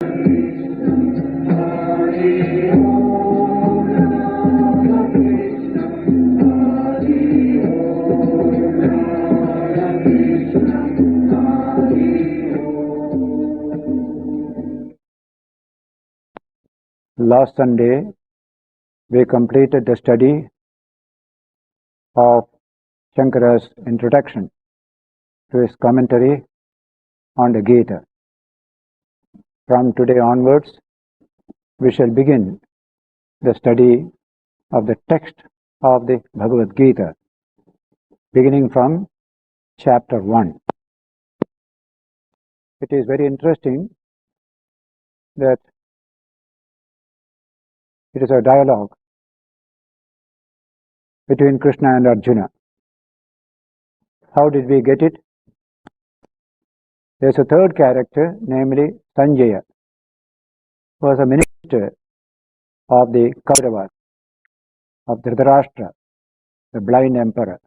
Last Sunday, we completed the study of Shankara's introduction to his commentary on the Gita. From today onwards, we shall begin the study of the text of the Bhagavad Gita, beginning from chapter 1. It is very interesting that it is a dialogue between Krishna and Arjuna. How did we get it? There is a third character, namely Sandhya, who was a minister of the Kauravas, of Dhritarashtra, the blind emperor.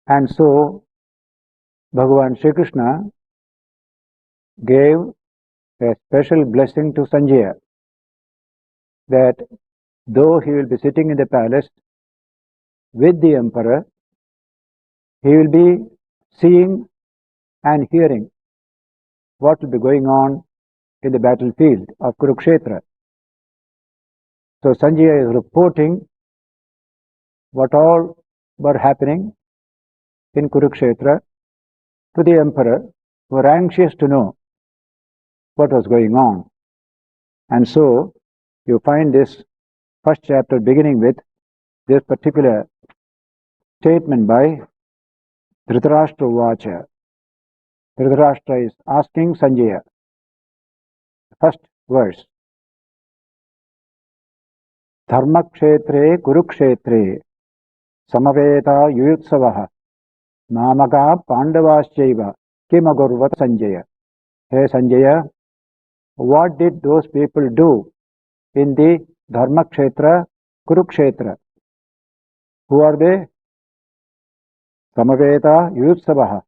And so, Bhagavan Sri Krishna gave a special blessing to Sandhya, that though he will be sitting in the palace with the emperor, he will be seeing and hearing what will be going on in the battlefield of Kurukshetra. So Sandhya is reporting what all were happening in Kurukshetra to the emperor, who were anxious to know what was going on. And so you find this first chapter beginning with this particular statement by Dhritarashtra Vacha. Dhritarashtra is asking Sandhya. First verse. Dharmakshetre Kurukshetre Samaveta Yuyutsavaha Namaka Pandavaschaiva Kimagurvat Sanjaya. Hey Sanjaya, what did those people do in the Dharmakshetra, Kurukshetra? Who are they? Samaveta Yuyutsavaha,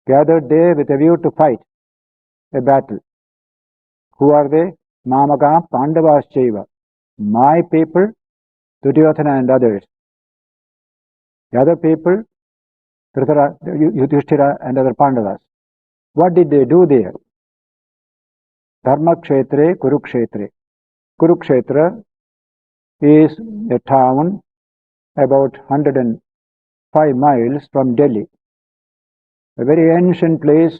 gathered there with a view to fight a battle. Who are they? Mamaka Pandavaschaiva, my people, Duryodhana and others. The other people, Yudhishthira and other Pandavas. What did they do there? Dharmakshetre, Kurukshetre. Kurukshetra is a town about 105 miles from Delhi. A very ancient place.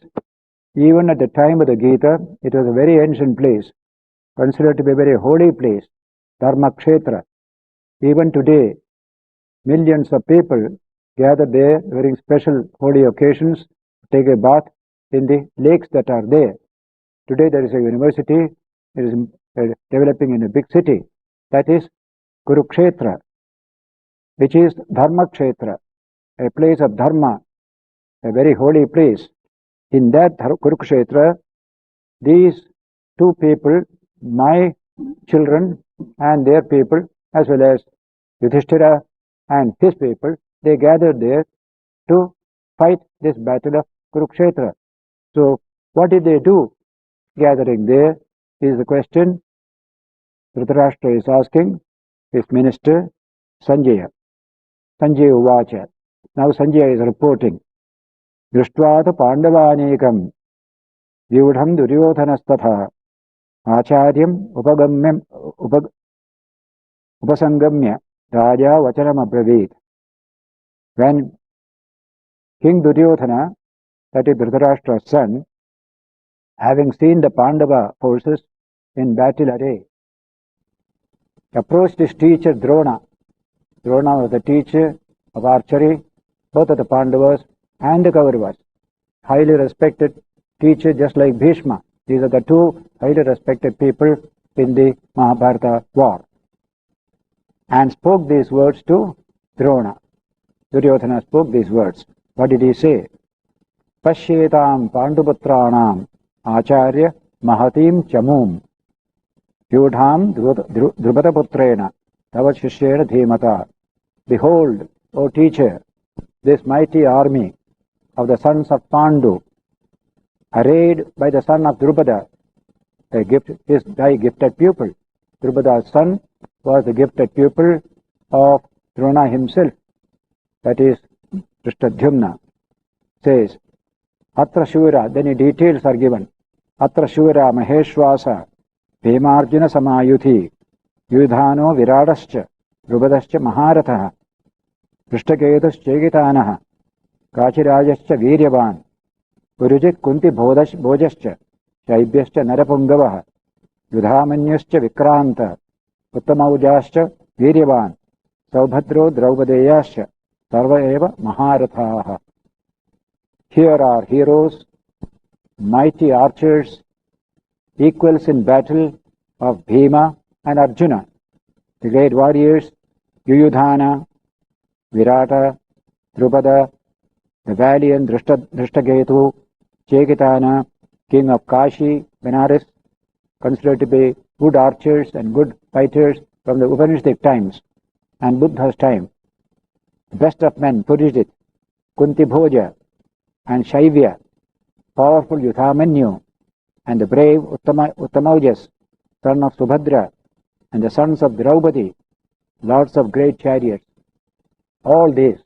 Even at the time of the Gita, it was a very ancient place, considered to be a very holy place, Dharmakshetra. Even today, millions of people gather there during special holy occasions, take a bath in the lakes that are there. Today there is a university, it is developing in a big city, that is Kurukshetra, which is Dharmakshetra, a place of Dharma, a very holy place. In that Kurukshetra, these two people, my children and their people, as well as Yudhishthira and his people, they gathered there to fight this battle of Kurukshetra. So, what did they do gathering there is the question Dhritarashtra is asking his minister Sanjaya. Sanjaya Uvacha. Now Sanjaya is reporting. Drishtvatha Pandavanekam Vyudham Duryodhanastatha Acharyam Upasangamya Raja Vachanam Abravit. When King Duryodhana, that is Dhritarashtra's son, having seen the Pandava forces in battle array, approached his teacher Drona. Drona was the teacher of archery, both of the Pandavas and the Kauravas. Highly respected teacher, just like Bhishma. These are the two highly respected people in the Mahabharata war. And spoke these words to Drona. Duryodhana spoke these words. What did he say? Pashyetam Panduputranam Acharya Mahatim Chamum Vyudham Drupadaputrena Tava Shishyena Dhimata. Behold, O teacher, this mighty army of the sons of Pandu, arrayed by the son of Drupada, thy gifted pupil. Drupada's son was the gifted pupil of Drona himself, that is Drishtadyumna. Says, Atra Shura, then details are given. Atra Shura Maheshwasa, Bhimarjuna Samayuthi, Yudhano Viradascha, Drupadascha Maharatha, Drishtaketus Chegitanaha, Kachirajascha Viryavan, Urujit Kunti Bhojascha, Shaibhyascha Narapungavaha, Yudhamanyascha Vikranta, Uttamaujascha Viryavan, Saubhadro Draupadeyascha, Sarva Eva Maharathaha. Here are heroes, mighty archers, equals in battle of Bhima and Arjuna, the great warriors, Yuyudhana, Virata, Drupada, the valiant Drishtaketu, Chekitana, king of Kashi, Benares, considered to be good archers and good fighters from the Upanishadic times and Buddha's time. The best of men, Purishit, Kunti Bhoja, and Shaivya, powerful Yudhamanyu, and the brave Uttamaujas, son of Subhadra, and the sons of Draupadi, lords of great chariots. All these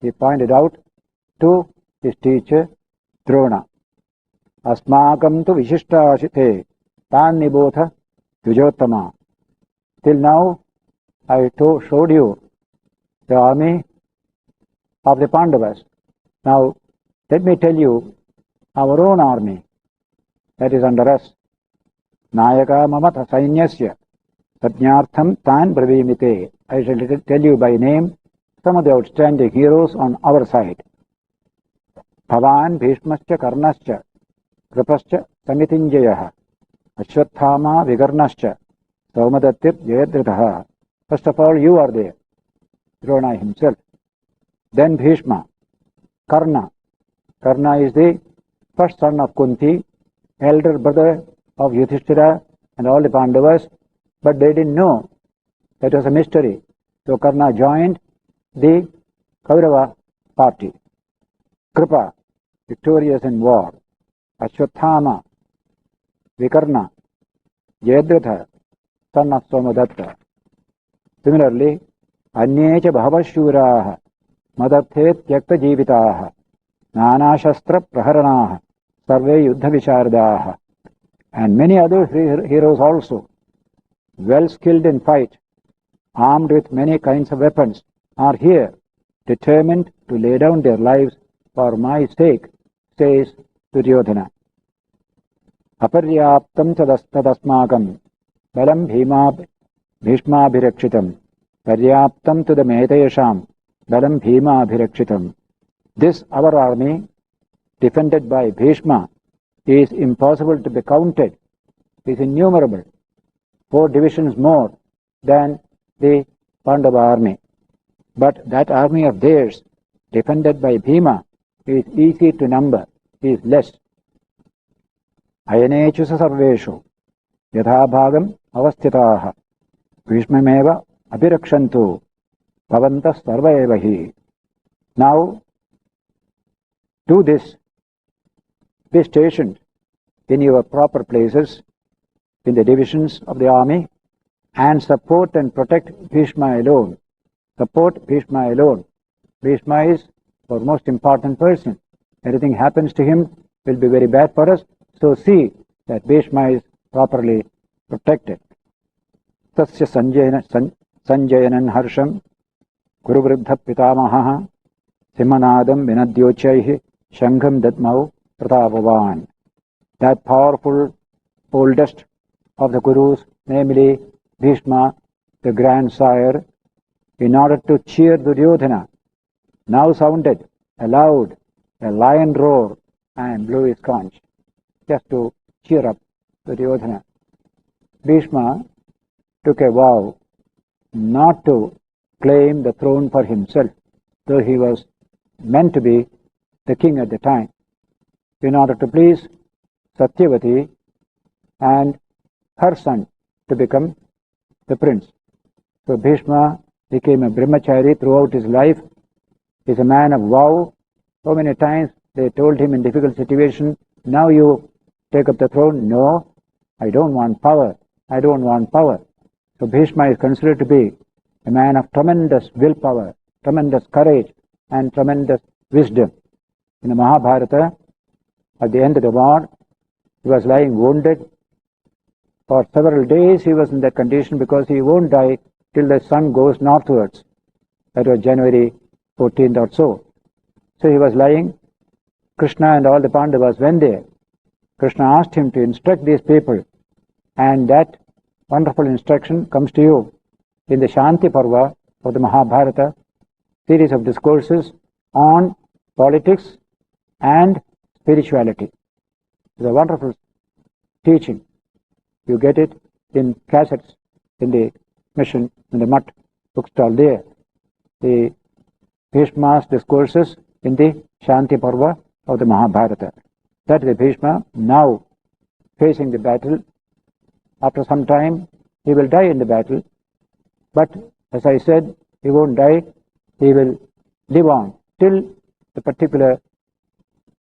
he pointed out to his teacher Drona. Asmakam tu vishishtasite tan nibodha yujottama. Till now I showed you the army of the Pandavas. Now let me tell you our own army that is under us. Nayaka mamata sainyasya satnyartham tan bravimite. I shall tell you by name some of the outstanding heroes on our side. Bhavan Bhishmascha Karnascha Kripascha Samitinjayaha Ashwathama Vigarnascha Saumadatyat Jayadritaha. First of all, you are there, Drona himself. Then Bhishma, Karna. Karna is the first son of Kunti, elder brother of Yudhishthira and all the Pandavas, but they didn't know. That was a mystery. So Karna joined the Kaurava party. Kripa, victorious in war. Ashwathama, Vikarna, Jayadratha, son of Somadatta. Similarly, Anyecha Bhavashuraha, Madarthet Tyakta Jivitaha, Nana Shastra Praharanaha, Sarve Yuddha Vishardaha, and many other heroes also, well skilled in fight, armed with many kinds of weapons, are here, determined to lay down their lives for my sake, says Duryodhana. Aparyaptam tadasmakam balam bhishmabhirakshitam paryaptam tudametayasham balam bhimabhirakshitam. This our army, defended by Bhishma, is impossible to be counted, is innumerable, 4 divisions more than the Pandava army. But that army of theirs, defended by Bhima, is easy to number, is less. Ayanechu sarveshu yatha bhagam avasthitaha Bhishmameva abhirakshantu bhavantas sarva eva hi. Now, do this. Be stationed in your proper places in the divisions of the army and support and protect Bhishma alone. Support Bhishma alone. Bhishma is our most important person. Anything happens to him will be very bad for us. So see that Bhishma is properly protected. Tasya sanjayanan harsham kuruvriddha pitamaha simanadam vinadyochaihi shangham dadmau pratavavan. That powerful oldest of the Gurus, namely Bhishma, the grandsire, in order to cheer Duryodhana, now sounded aloud a lion roar and blew his conch, just to cheer up Duryodhana. Bhishma took a vow not to claim the throne for himself, though he was meant to be the king at the time, in order to please Satyavati and her son to become the prince. So Bhishma became a brahmachari throughout his life. He is a man of vow. So many times they told him in difficult situation, now you take up the throne. No, I don't want power. I don't want power. So Bhishma is considered to be a man of tremendous willpower, tremendous courage, and tremendous wisdom. In the Mahabharata, at the end of the war, he was lying wounded. For several days he was in that condition because he won't die till the sun goes northwards. That was January 14th or so. So he was lying. Krishna and all the Pandavas went there. Krishna asked him to instruct these people, and that wonderful instruction comes to you in the Shanti Parva of the Mahabharata, series of discourses on politics and spirituality. It's a wonderful teaching. You get it in cassettes in the mission, in the Math bookstall there. The Bhishma's discourses in the Shanti Parva of the Mahabharata. That is the Bhishma now facing the battle. After some time, he will die in the battle. But as I said, he won't die. He will live on till the particular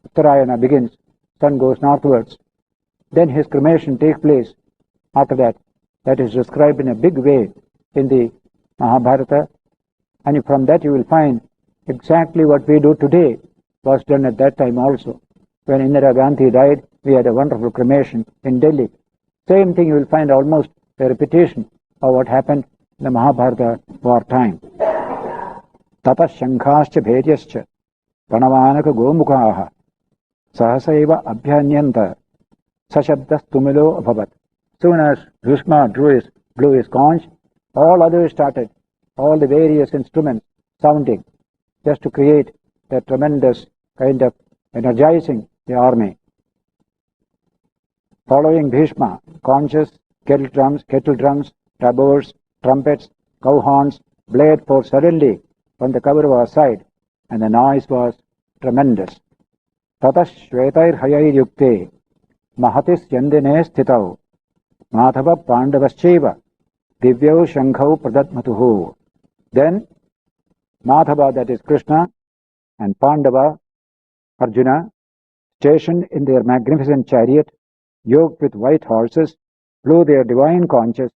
Uttarayana begins. Sun goes northwards. Then his cremation takes place. After that, that is described in a big way in the Mahabharata. And from that you will find exactly what we do today was done at that time also. When Indira Gandhi died, we had a wonderful cremation in Delhi. Same thing you will find almost a repetition of what happened in the Mahabharata war time. Tata Shankascha Bhedyascha Pranavanaka Gomukhaha Sahasaiva Abhyanyanta Sashabdas Tumilo Abhavat. Soon as Bhishma blew his conch, all others started, all the various instruments sounding, just to create that tremendous kind of energizing the army. Following Bhishma, conches, kettle drums, tabors, trumpets, cow horns blared forth suddenly from the Kaurava side, and the noise was tremendous. Tata Shvetair Hayai Yukte Mahatis Yandine Sthitau Madhava Pandavascheva Divyau Shankau Pradatmatuhu. Then Madhava, that is Krishna, and Pandava, Arjuna, stationed in their magnificent chariot, yoked with white horses, blew their divine conches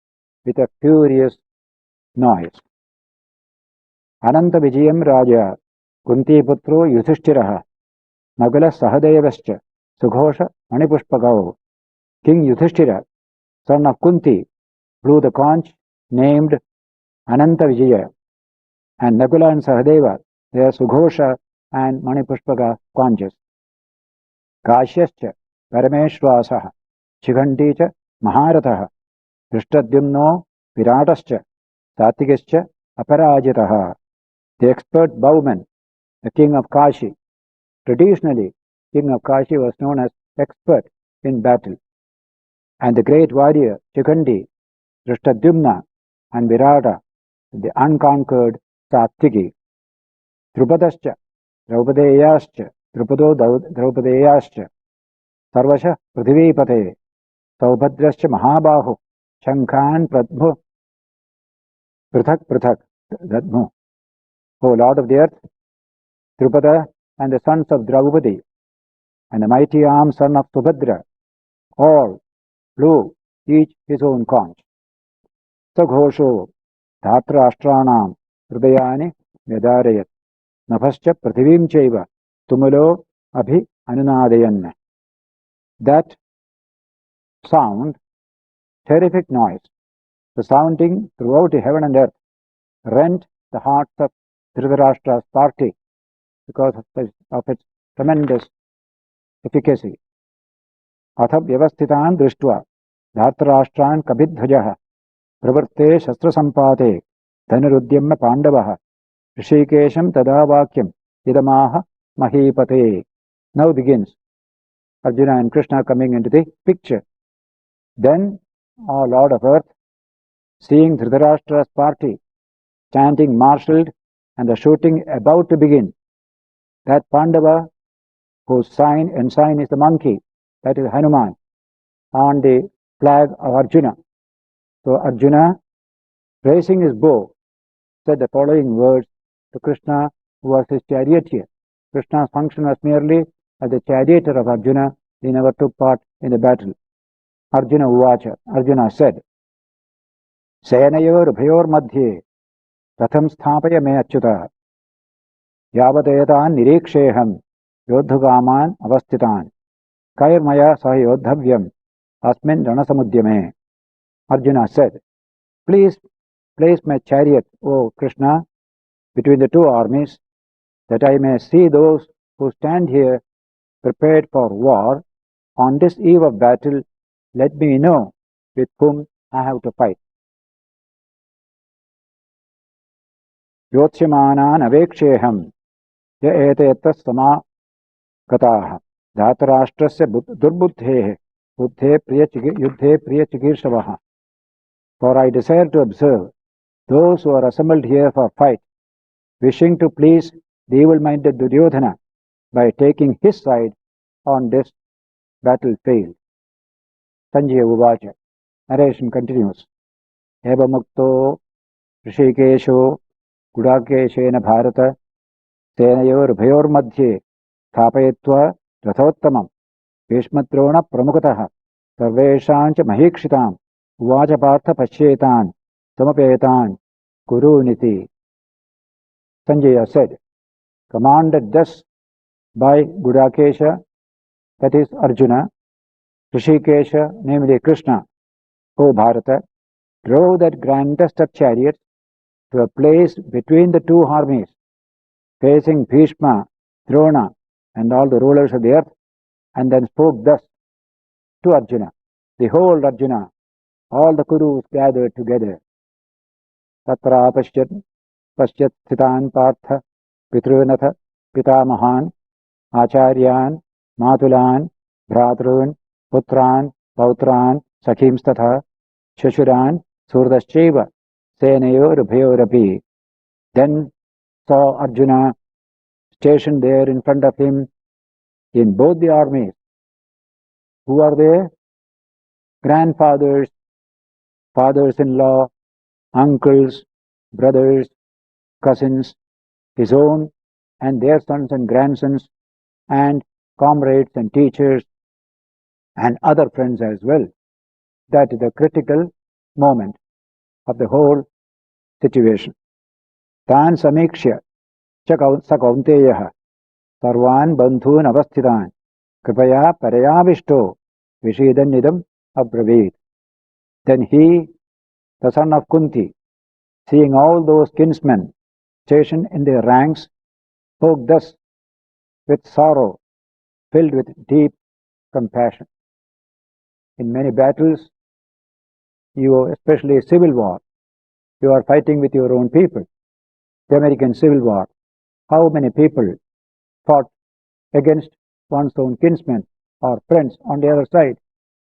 with a furious noise. Ananta Vijayam Raja Kuntiputro Yudhishthiraha Nagala Sahadevascha Sughosha Manipushpagao. King Yudhishthira, son of Kunti, blew the conch named Ananta Vijaya, and Nagula and Sahadeva, their Sughosha and Manipushpaga conches. Kashyascha Parameshwasaha Chighanticha Maharataha Drishtadyumno Viratascha Satigascha Aparajitaha. The expert bowman, the king of Kashi. Traditionally, king of Kashi was known as expert in battle. And the great warrior Chikandi, Drishtadyumna, and Virata, the unconquered Satyaki. Drupadascha, Draupadeyascha, Drupado Draupadeyascha, Sarvasha Prithivipate, Saubhadrascha Mahabahu, Shankan Pradmu, Prithak Dadmu. O Lord of the earth, Drupada and the sons of Draupadi, and the mighty armed son of Subhadra, all blew each his own conch. Saghosho Dhatra Ashtranam Hridayani Vyadarayat Nabhascha Prithivim Chaiva Tumulo Abhi Anunadayan. That sound, terrific noise, the sounding throughout the heaven and earth, rent the hearts of Dhritarashtra's party because of its tremendous efficacy. Atha Vyavasthitan Drishtva Dhartarashtra'n Kabidhvajaha Pravarte Shastra Sampate Dhanarudyamna Pandavaha Rishikesham Tadavakyam Idamaha Mahipate. Now begins Arjuna and Krishna coming into the picture. Then, O Lord of Earth, seeing Dhritarashtra's party standing marshalled and the shooting about to begin, that Pandava, whose ensign is the monkey, that is Hanuman, on the flag of Arjuna. So Arjuna, raising his bow, said the following words to Krishna, who was his charioteer. Krishna's function was merely as the charioteer of Arjuna he never took part in the battle. Arjuna Uvacha, Arjuna said, Senayor Bhayor Madhye, Ratham Sthapaya Me Achyuta, Yavadetan Niriksheham, Yodhugaman Avastitan, Kairmaya Sahayodhavyam, Asmin Ranasamudyame. Arjuna said, Please place my chariot, O Krishna, between the two armies, that I may see those who stand here prepared for war. On this eve of battle, let me know with whom I have to fight. Yotsyamanan aveksheham, ya etetas samagataha, dhatarashtrasya durbuddhehe, buddhe yuddhe priyachikirshavaha. For I desire to observe those who are assembled here for fight, wishing to please the evil-minded Duryodhana by taking his side on this battlefield. Sandhya Uvacha. Narration continues. Eva mukto Rishikesho Gudakeshena Bharata Senayor Bhayor Madhye Thapayatva Rathottamam Bhishmatrona Pramukataha Sarveshancha Mahikshitam Uvacha Partha Pashyetan Samapetan Kuru Niti. Sanjaya said, commanded thus by Gudakesha, that is Arjuna, Rishikesha, namely Krishna, O Bharata, drove that grandest of chariots to a place between the two armies, facing Bhishma, Drona, and all the rulers of the earth, and then spoke thus to Arjuna. Behold, Arjuna, all the Kurus gathered together. Tatra pasyat sthitan partha pitrunatha pitamahan acharyan matulan bhratrun putran pautran sakhimstatha shashuran surdascheva senayor bhayorapi. Then saw Arjuna stationed there in front of him in both the armies. Who are they? Grandfathers, fathers-in-law, uncles, brothers, cousins, his own and their sons and grandsons, and comrades and teachers, and other friends as well. That is the critical moment of the whole situation. Tan samikshya sakaunteyaha sarvan bandhun avasthitan kripaya parayavishto vishidannidam abravit. Then he, the son of Kunti, seeing all those kinsmen stationed in their ranks, spoke thus with sorrow, filled with deep compassion. In many battles, especially civil war, you are fighting with your own people. The American Civil War, how many people fought against one's own kinsmen or friends on the other side?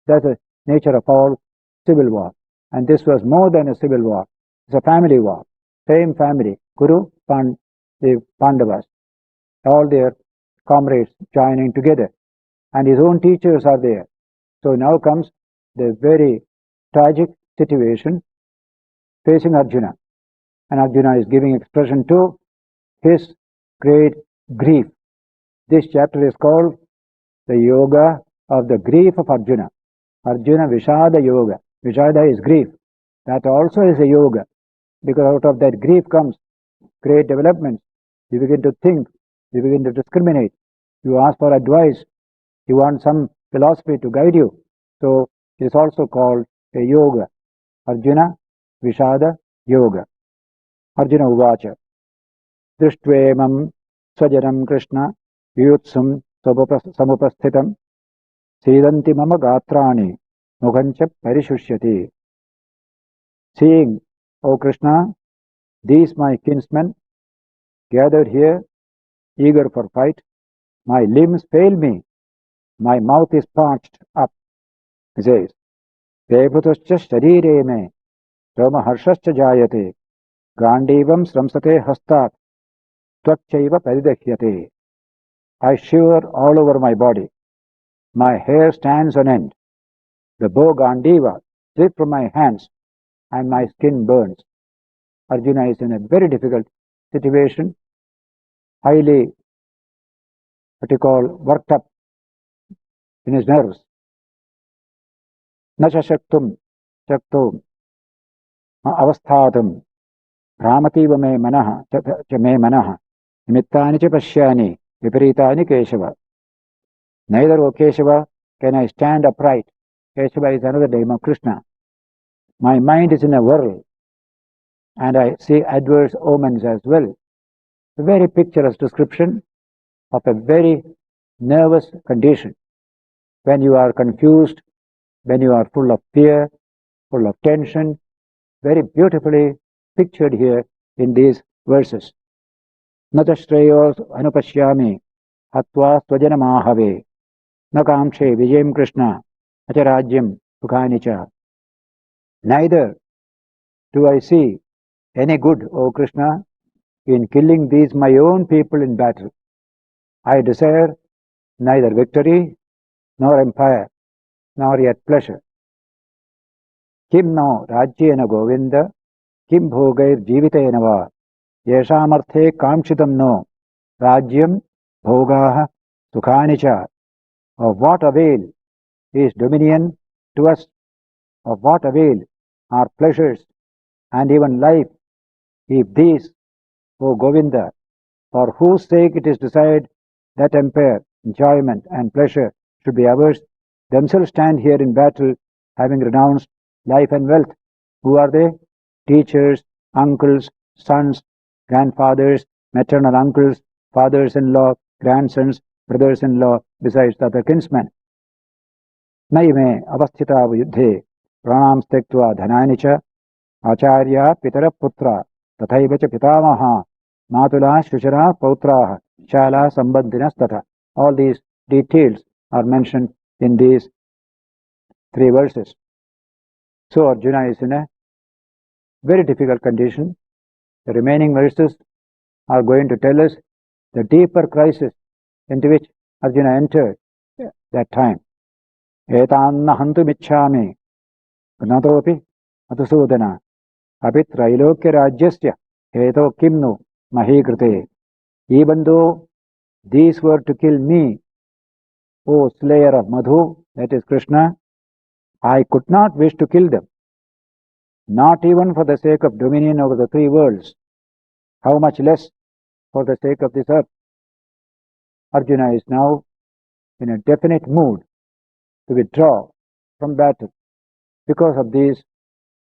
That's the nature of all civil war. And this was more than a civil war. It's a family war. Same family, Kuru, the Pandavas, all their comrades joining together. And his own teachers are there. So now comes the very tragic situation facing Arjuna. And Arjuna is giving expression to his great grief. This chapter is called the Yoga of the Grief of Arjuna. Arjuna Vishada Yoga. Vishada is grief. That also is a yoga, because out of that grief comes great developments. You begin to think, you begin to discriminate, you ask for advice, you want some philosophy to guide you. So it is also called a yoga. Arjuna Vishada Yoga. Arjuna Uvacha Drishtvaemam Swajaram Krishna Vyutsum Samupasthitam Sidanti Mama Gatrani Mukhancha Parishusyati. Seeing, O Krishna, these my kinsmen gathered here, eager for fight, my limbs fail me, my mouth is parched up. He says, Devatuscha sharire me, Rama harshascha jayate, Gandivam sramsate hastat, Tvakchaiva paridahyate. I shiver all over my body. My hair stands on end. The bow Gandiva slipped from my hands, and my skin burns. Arjuna is in a very difficult situation, highly, worked up in his nerves. Na shaktum shaktum avasthatum ramativa me manaha cha me manaha nimittani cha pashyani viparitani Keshava. Neither, O Keshava, can I stand upright. Keshava is another name of Krishna. My mind is in a whirl, and I see adverse omens as well. A very picturesque description of a very nervous condition. When you are confused, when you are full of fear, full of tension, very beautifully pictured here in these verses. Nata shreyos anupashyami hatva swajanamahave na kamshe vijayam Krishna acharajyam sukhanicha. Neither do I see any good, O Krishna, in killing these my own people in battle. I desire neither victory, nor empire, nor yet pleasure. Kim no rajyena govinda, kim bhogair jivitena va, yeshamarthe kamshitam no, rajyam bhogaha sukhanicha. Of what avail is dominion to us? Of what avail are pleasures and even life, if these, O Govinda, for whose sake it is desired that empire, enjoyment and pleasure should be ours, themselves stand here in battle, having renounced life and wealth? Who are they? Teachers, uncles, sons, grandfathers, maternal uncles, fathers-in-law, grandsons, brothers-in-law, besides the other kinsmen. Naime avasthita yuddhe pranam stektva dhanani cha acharya pitara putra tathaiva cha pitamaha matula shushara pautraha shala sambandhinas tatha. All these details are mentioned in these 3 verses. So Arjuna is in a very difficult condition. The remaining verses are going to tell us the deeper crisis into which Arjuna entered that time. Etanna hantu michhami gnatopi atusudana apit trailokya rajyasya heto kimnu mahikrite. Even though these were to kill me, O slayer of Madhu, that is Krishna, I could not wish to kill them, not even for the sake of dominion over the 3 worlds. How much less for the sake of this earth? Arjuna is now in a definite mood to withdraw from battle because of these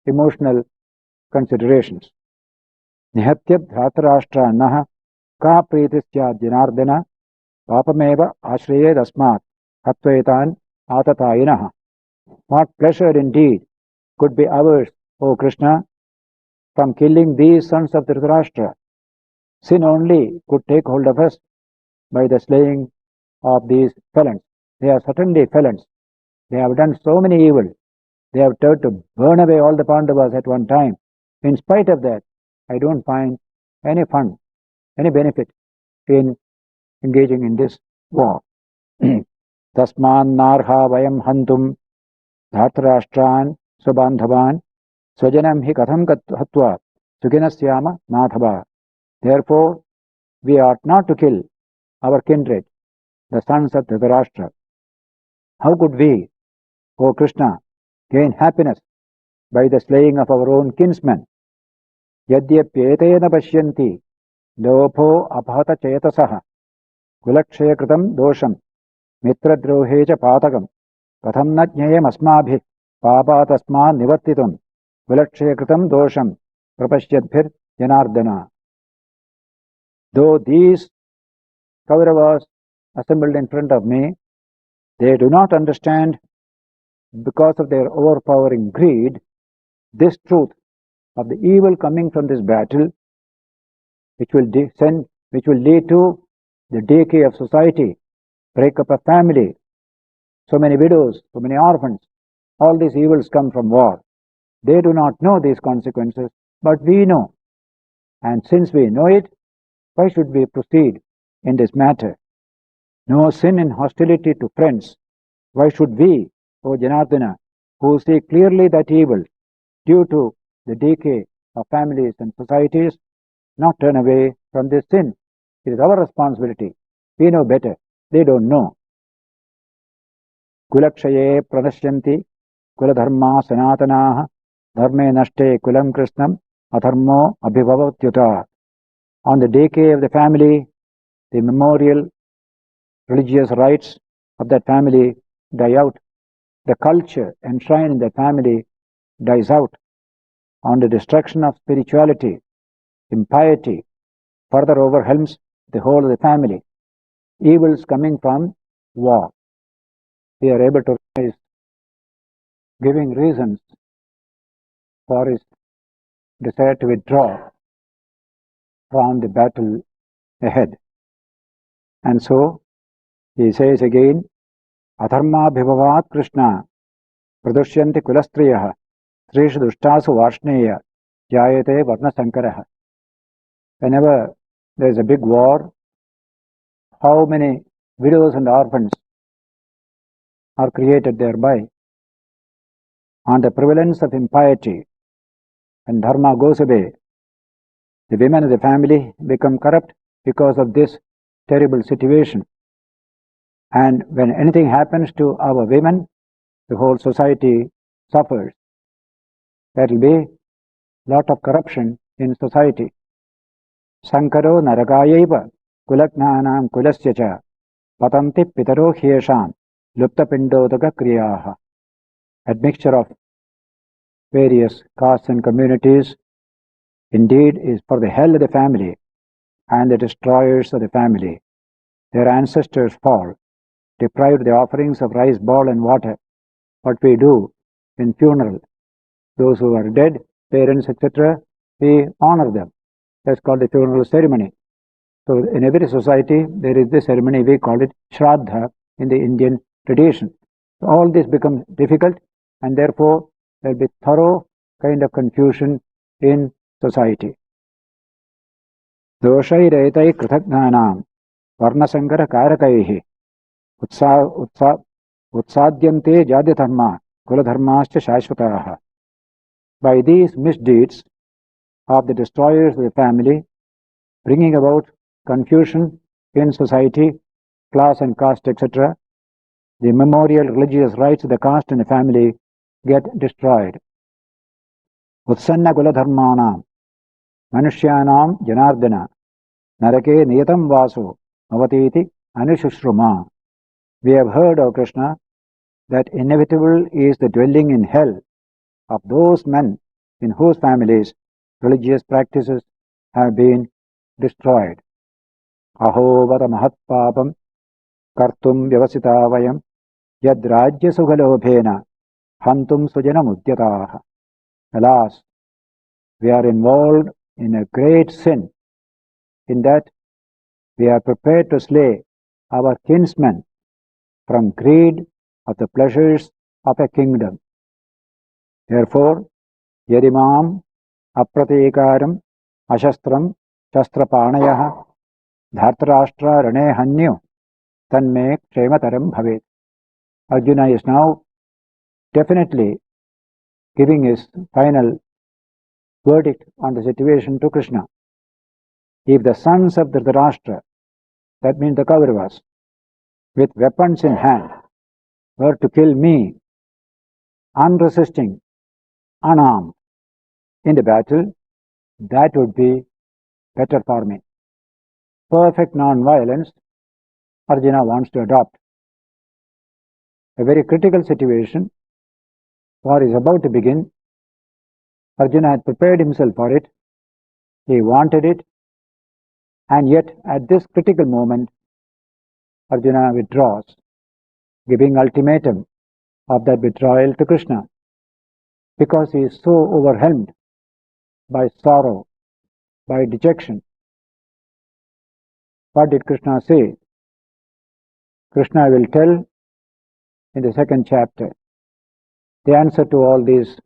emotional considerations. Nihatya dhratarashtranaha ka pritisya janardana papameva ashrayed asmat hatvetan atatayinaha. What pleasure indeed could be ours, O Krishna, from killing these sons of Dhritarashtra? Sin only could take hold of us by the slaying of these felons. They are certainly felons. They have done so many evil. They have tried to burn away all the Pandavas at one time. In spite of that, I don't find any fun, any benefit in engaging in this war. Tasman narha vayam hantum dhartarashtran subandhavan swajanam hi katham hatva sukinasyama madhava. Therefore, we ought not to kill our kindred, the sons of Dhritarashtra. How could we, O Krishna, gain happiness by the slaying of our own kinsmen? Yadyapyetena pashyanti lopho apahata chetasaha kulakshaya kritam dosham mitradrohe cha patakam katham na jnayam asmabhi papatasma nivartitum kulakshaya kritam dosham prapashyadbhir janardana. Though these Kauravas assembled in front of me, they do not understand, because of their overpowering greed, this truth of the evil coming from this battle, which will lead to the decay of society, breakup of family, so many widows, so many orphans. All these evils come from war. They do not know these consequences, but we know. And since we know it, why should we proceed in this matter? No sin in hostility to friends. Why should we, O Janardana, who see clearly that evil due to the decay of families and societies, not turn away from this sin? It is our responsibility. We know better. They don't know. Kulakshaye pranashyanti kuladharma sanatanaha dharme nashte kulam krishnam adharmo abhivavatyuta. On the decay of the family, the memorial religious rites of that family die out. The culture enshrined in the family dies out. On the destruction of spirituality, impiety further overwhelms the whole of the family. Evils coming from war. We are able to realize, giving reasons for his desire to withdraw from the battle ahead. And so he says again, Adharma bhivavat Krishna pradushyanti kulastriyaha strishu dushtasu varshneya jayate varna sankaraha. Whenever there is a big war, how many widows and orphans are created thereby? On the prevalence of impiety, when dharma goes away, the women of the family become corrupt because of this terrible situation. And when anything happens to our women, the whole society suffers. There will be lot of corruption in society. Sankaro narakayaiva kulaknanam kulasya cha patanti pitaro hyesham luptapindodaka kriyaha. Admixture of various castes and communities indeed is for the hell of the family and the destroyers of the family. Their ancestors fall, deprived of the offerings of rice ball and water. What we do in funeral, those who are dead, parents, etc., we honor them. That's called the funeral ceremony. So in every society, there is this ceremony, we call it Shraddha in the Indian tradition. So all this becomes difficult, and therefore there will be thorough kind of confusion in society. Doshairetai kritagnanam varnasankara karakaihi utsadyante jadyatarma kuladharmascha shashvataha. By these misdeeds of the destroyers of the family, bringing about confusion in society, class and caste, etc., the memorial religious rites of the caste and the family get destroyed. Utsanna kuladharmanam manushyanam janardana narake niyatam vaso avatiti anushruma. We have heard, O Krishna, that inevitable is the dwelling in hell of those men in whose families religious practices have been destroyed. Aho vata mahatpapam kartum vyavasita vayam yad rajya sughalobhena hantum sujanam udyataha. Alas, we are involved in a great sin in that we are prepared to slay our kinsmen from greed of the pleasures of a kingdom. Therefore, yadimam apratikaram ashastram shastrapanayah dhartarashtra rane hanyu tanme kshemataram bhavet. Arjuna is now definitely giving his final verdict on the situation to Krishna. If the sons of Dhritarashtra, that means the Kauravas, with weapons in hand, were to kill me, unresisting, unarmed, in the battle, that would be better for me. Perfect non-violence, Arjuna wants to adopt. A very critical situation, war is about to begin. Arjuna had prepared himself for it. He wanted it. And yet, at this critical moment, Arjuna withdraws, giving ultimatum of that withdrawal to Krishna, because he is so overwhelmed by sorrow, by dejection. What did Krishna say? Krishna will tell in the second chapter the answer to all these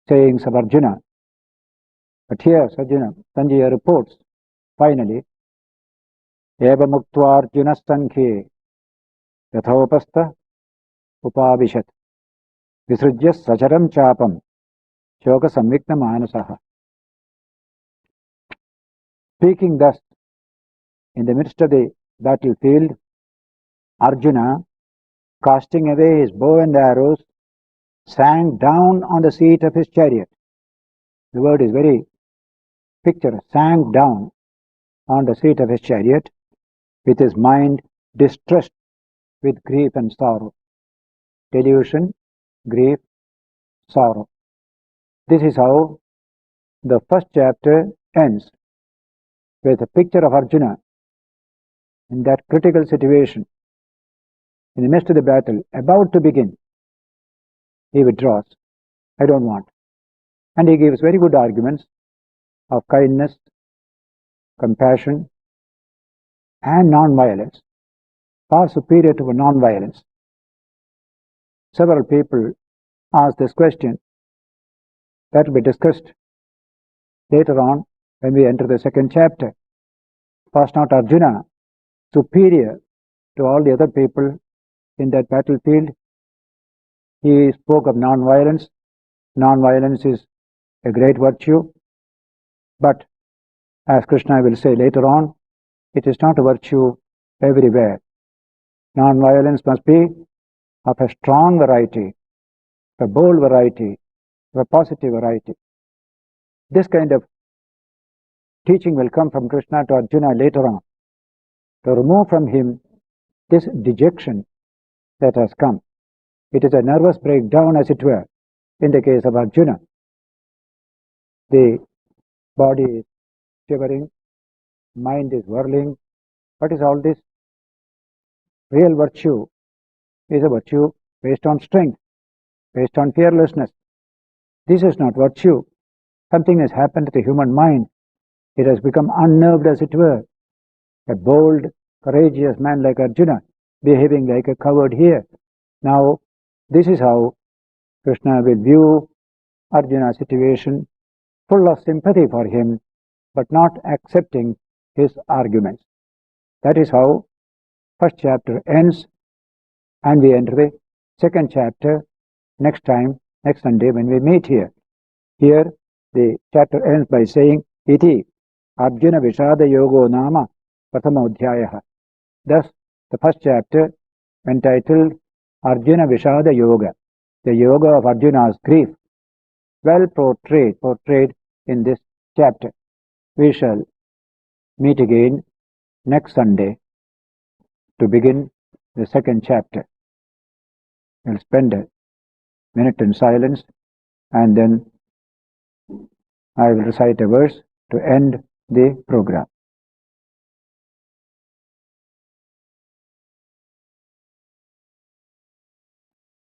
sayings of Arjuna. But here Sanjaya reports, finally, Eva muktva Arjuna sankhe yathopastha upavishat visrujya sacharam chapam shoka samvikna manasaha. Speaking thus in the midst of the battlefield, Arjuna casting away his bow and arrows, sank down on the seat of his chariot. The word is very picturesque. Sank down on the seat of his chariot, with his mind distressed with grief and sorrow. Delusion, grief, sorrow. This is how the first chapter ends, with a picture of Arjuna in that critical situation. In the midst of the battle, about to begin, he withdraws. I don't want. And he gives very good arguments of kindness, compassion, and non-violence, far superior to non-violence. Several people ask this question. That will be discussed later on when we enter the second chapter. Was not Arjuna superior to all the other people in that battlefield? He spoke of non-violence. Non-violence is a great virtue, but as Krishna will say later on, it is not a virtue everywhere. Non-violence must be of a strong variety, a bold variety, a positive variety. This kind of teaching will come from Krishna to Arjuna later on, to remove from him this dejection that has come. It is a nervous breakdown, as it were, in the case of Arjuna. The body is shivering, mind is whirling. What is all this? Real virtue is a virtue based on strength, based on fearlessness. This is not virtue. Something has happened to the human mind. It has become unnerved, as it were. A bold, courageous man like Arjuna, behaving like a coward here. Now, this is how Krishna will view Arjuna's situation, full of sympathy for him, but not accepting his arguments. That is how first chapter ends, and we enter the second chapter next time, next Sunday when we meet here. Here, the chapter ends by saying, Iti Arjuna Vishada Yogo Nama Prathamodhyayaha. Thus, the first chapter entitled Arjuna Vishada Yoga, the yoga of Arjuna's grief, well portrayed in this chapter. We shall meet again next Sunday to begin the second chapter. We'll spend a minute in silence, and then I will recite a verse to end the program.